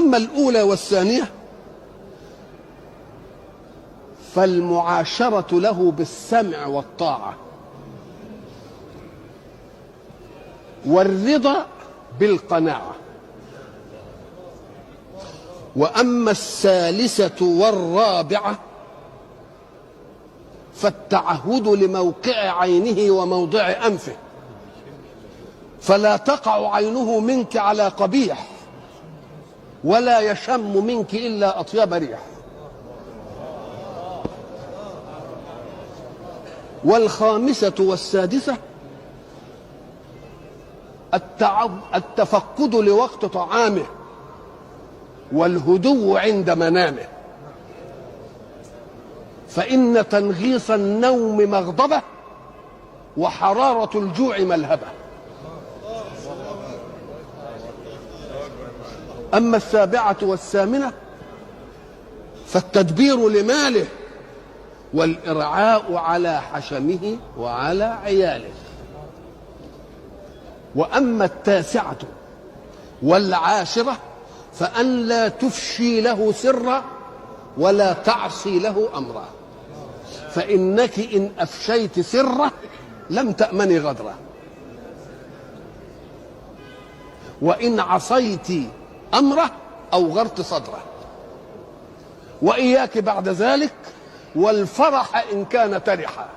أما الأولى والثانية فالمعاشرة له بالسمع والطاعة، والرضا بالقناعة. وأما الثالثة والرابعة فالتعهد لموقع عينه وموضع أنفه، فلا تقع عينه منك على قبيح ولا يشم منك إلا أطيب ريح. والخامسة والسادسة التفقد لوقت طعامه والهدوء عند منامه، فإن تنغيص النوم مغضبة وحرارة الجوع ملهبة. أما السابعة والثامنة فالتدبير لماله والإرعاء على حشمه وعلى عياله. وأما التاسعة والعاشرة فأن لا تفشي له سرا ولا تعصي له أمرا، فإنك إن أفشيت سره لم تأمني غدره، وإن عصيت أمره أوغرت صدره. وإياك بعد ذلك والفرح إن كان ترحا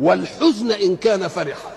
والحزن إن كان فرحا.